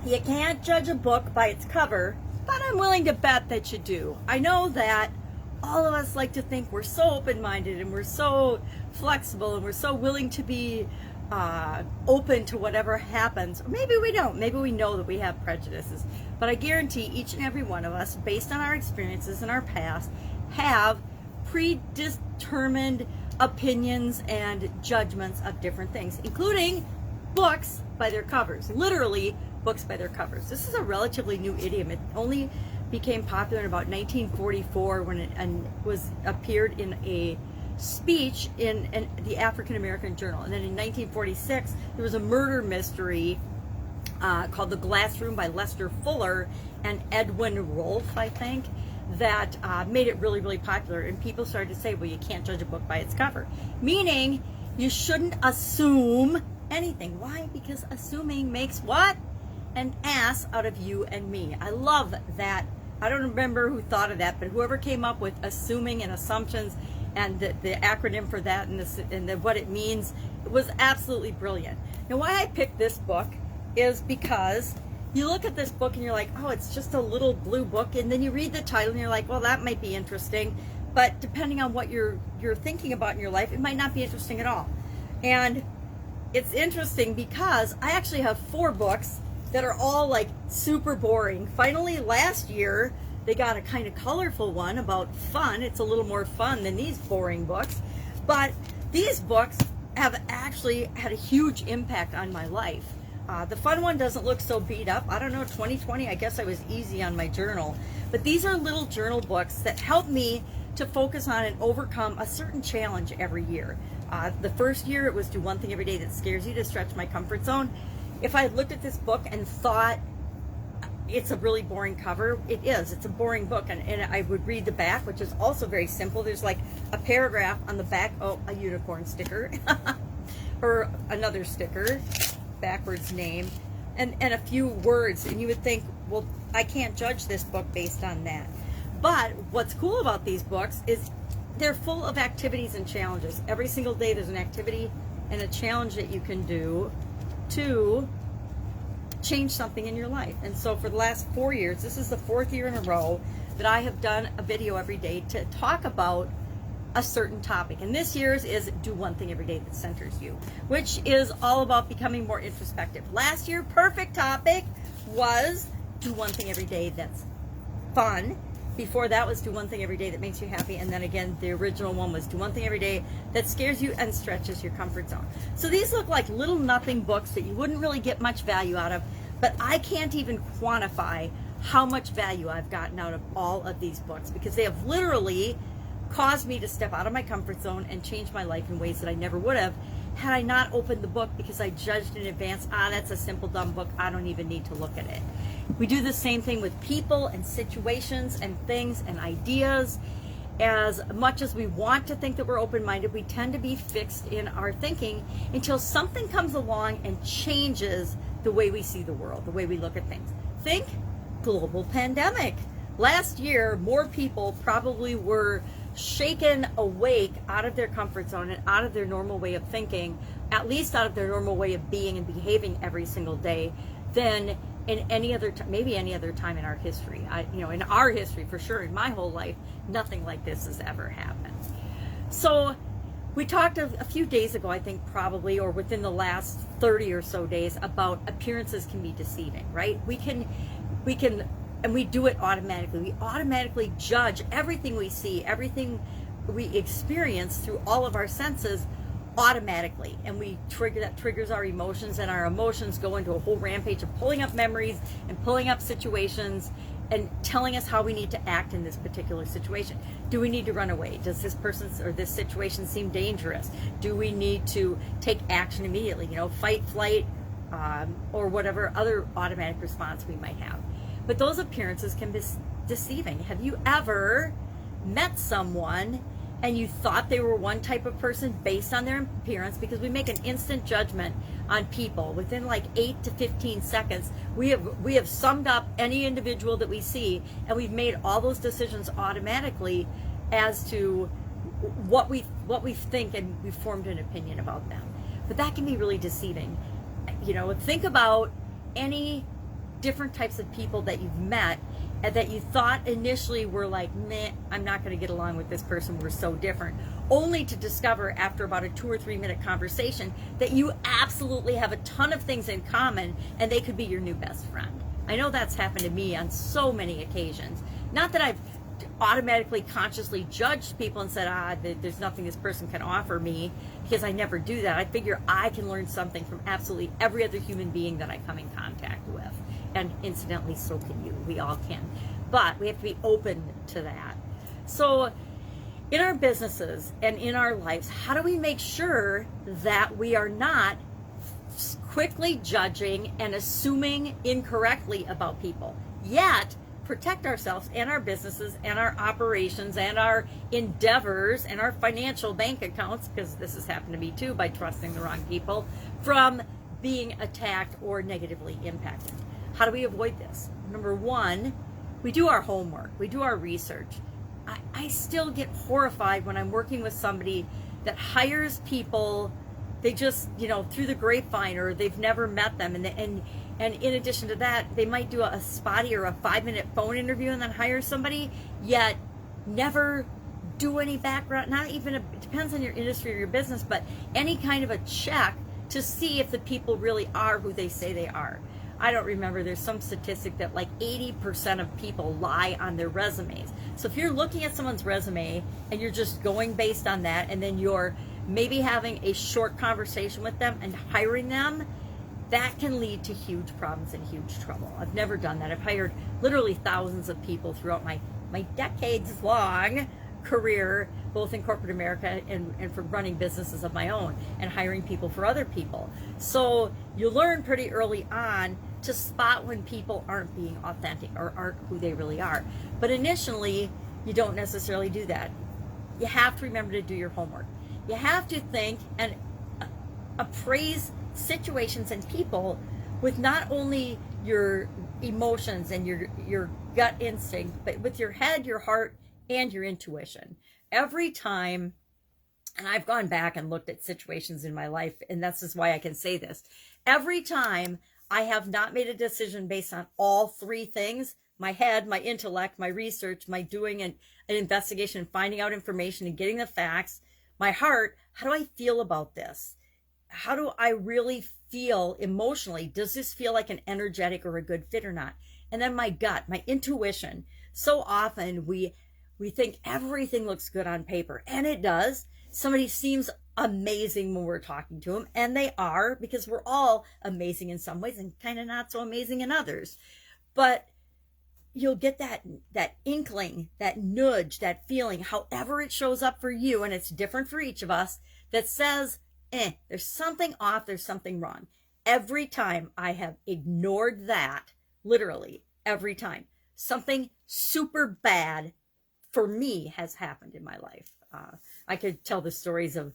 You can't judge a book by its cover, but I'm willing to bet that you do. I know that all of us like to think we're so open-minded and we're so flexible and we're so willing to be open to whatever happens. Or maybe we don't. Maybe we know that we have prejudices. But I guarantee each and every one of us, based on our experiences in our past, have predetermined opinions and judgments of different things, including books by their covers. Literally, books by their covers. This is a relatively new idiom. It only became popular in about 1944 when it appeared in a speech in the African American Journal. And then in 1946, there was a murder mystery called The Glass Room by Lester Fuller and Edwin Rolfe, I think, that made it really, really popular. And people started to say, well, you can't judge a book by its cover. Meaning, you shouldn't assume anything. Why? Because assuming makes what? An ass out of you and me. I love that. I don't remember who thought of that, but whoever came up with assuming and assumptions and the acronym for that and what it means, it was absolutely brilliant. Now, why I picked this book is because you look at this book and you're like, oh, it's just a little blue book, and then you read the title and you're like, well, that might be interesting, but depending on what you're thinking about in your life, it might not be interesting at all. And it's interesting because I actually have 4 books that are all like super boring. Finally, last year, they got a kind of colorful one about fun. It's a little more fun than these boring books. But these books have actually had a huge impact on my life. The fun one doesn't look so beat up. I don't know, 2020, I guess I was easy on my journal. But these are little journal books that help me to focus on and overcome a certain challenge every year. The first year, it was do one thing every day that scares you, to stretch my comfort zone. If I had looked at this book and thought it's a really boring cover, it is. It's a boring book. And I would read the back, which is also very simple. There's like a paragraph on the back, oh, a unicorn sticker, or another sticker, backwards name, and a few words. And you would think, well, I can't judge this book based on that. But what's cool about these books is they're full of activities and challenges. Every single day there's an activity and a challenge that you can do to change something in your life. And so for the last 4 years, this is the 4th year in a row that I have done a video every day to talk about a certain topic. And this year's is do one thing every day that centers you, which is all about becoming more introspective. Last year, perfect topic was do one thing every day that's fun. Before that was do one thing every day that makes you happy. And then again, the original one was do one thing every day that scares you and stretches your comfort zone. So these look like little nothing books that you wouldn't really get much value out of, but I can't even quantify how much value I've gotten out of all of these books, because they have literally caused me to step out of my comfort zone and change my life in ways that I never would have had I not opened the book, because I judged in advance, that's a simple, dumb book. I don't even need to look at it. We do the same thing with people and situations and things and ideas. As much as we want to think that we're open-minded, we tend to be fixed in our thinking until something comes along and changes the way we see the world, the way we look at things. Think global pandemic. Last year, more people probably were shaken awake out of their comfort zone and out of their normal way of thinking, at least out of their normal way of being and behaving every single day, than in any other time, maybe any other time in our history. In our history, for sure, in my whole life, nothing like this has ever happened. So we talked a few days ago, I think probably, or within the last 30 or so days, about appearances can be deceiving, right? We can, and we do it automatically. We automatically judge everything we see, everything we experience through all of our senses automatically, and that triggers our emotions, and our emotions go into a whole rampage of pulling up memories and pulling up situations and telling us how we need to act in this particular situation. Do we need to run away? Does this person or this situation seem dangerous? Do we need to take action immediately? Fight, flight, or whatever other automatic response we might have. But those appearances can be deceiving. Have you ever met someone and you thought they were one type of person based on their appearance? Because we make an instant judgment on people within like 8 to 15 seconds. We have summed up any individual that we see, and we've made all those decisions automatically as to what we think, and we've formed an opinion about them. But that can be really deceiving. Think about any different types of people that you've met and that you thought initially were like, meh, I'm not going to get along with this person, we're so different, only to discover after about a 2 or 3 minute conversation that you absolutely have a ton of things in common and they could be your new best friend. I know that's happened to me on so many occasions. Not that I've automatically consciously judged people and said, there's nothing this person can offer me, because I never do that. I figure I can learn something from absolutely every other human being that I come in contact with. And incidentally, so can you. We all can. But we have to be open to that. So in our businesses and in our lives, how do we make sure that we are not quickly judging and assuming incorrectly about people, yet protect ourselves and our businesses and our operations and our endeavors and our financial bank accounts, because this has happened to me too by trusting the wrong people, from being attacked or negatively impacted? How do we avoid this? Number one, we do our homework, we do our research. I still get horrified when I'm working with somebody that hires people, they just, through the grapevine, or they've never met them, and in addition to that, they might do a spotty or a 5-minute phone interview and then hire somebody, yet never do any background, not even, it depends on your industry or your business, but any kind of a check to see if the people really are who they say they are. I don't remember, there's some statistic that like 80% of people lie on their resumes. So if you're looking at someone's resume and you're just going based on that, and then you're maybe having a short conversation with them and hiring them, that can lead to huge problems and huge trouble. I've never done that. I've hired literally thousands of people throughout my decades-long career, both in corporate America and for running businesses of my own and hiring people for other people. So you learn pretty early on to spot when people aren't being authentic or aren't who they really are. But initially, you don't necessarily do that. You have to remember to do your homework. You have to think and appraise situations and people with not only your emotions and your gut instinct, but with your head, your heart, and your intuition. Every time, and I've gone back and looked at situations in my life, and this is why I can say this, every time I have not made a decision based on all three things: my head, my intellect, my research, my doing an investigation, finding out information and getting the facts, my heart, how do I feel about this? How do I really feel emotionally? Does this feel like an energetic or a good fit or not? And then my gut, my intuition. So often we think everything looks good on paper, and it does. Somebody seems amazing when we're talking to them, and they are, because we're all amazing in some ways and kind of not so amazing in others. But you'll get that inkling, that nudge, that feeling, however it shows up for you, and it's different for each of us, that says, there's something off, there's something wrong. Every time I have ignored that, literally every time, something super bad for me has happened in my life. I could tell the stories of,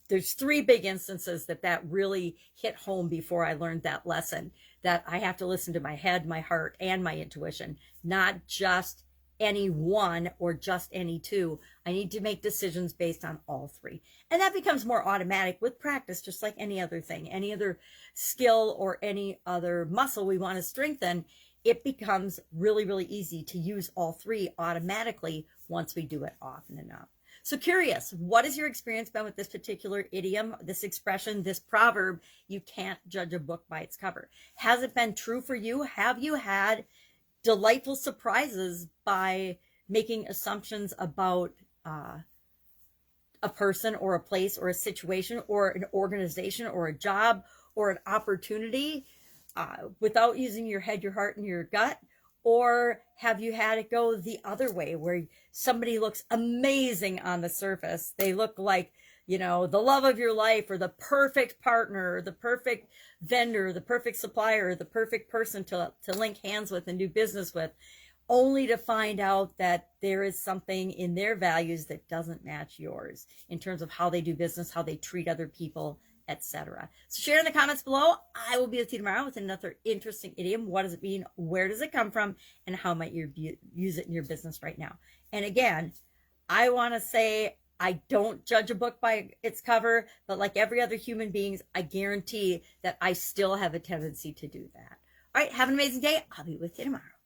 there's 3 big instances that really hit home before I learned that lesson, that I have to listen to my head, my heart, and my intuition, not just any one or just any 2. I need to make decisions based on all 3. And that becomes more automatic with practice, just like any other thing, any other skill or any other muscle we want to strengthen. It becomes really, really easy to use all 3 automatically once we do it often enough. So curious, what has your experience been with this particular idiom, this expression, this proverb, you can't judge a book by its cover? Has it been true for you? Have you had delightful surprises by making assumptions about a person or a place or a situation or an organization or a job or an opportunity without using your head, your heart, and your gut? Or have you had it go the other way, where somebody looks amazing on the surface? They look like, the love of your life, or the perfect partner, or the perfect vendor, the perfect supplier, or the perfect person to link hands with and do business with, only to find out that there is something in their values that doesn't match yours in terms of how they do business, how they treat other people, etc. So share in the comments below. I will be with you tomorrow with another interesting idiom. What does it mean? Where does it come from? And how might you use it in your business right now? And again, I want to say, I don't judge a book by its cover, but like every other human being, I guarantee that I still have a tendency to do that. All right, have an amazing day. I'll be with you tomorrow.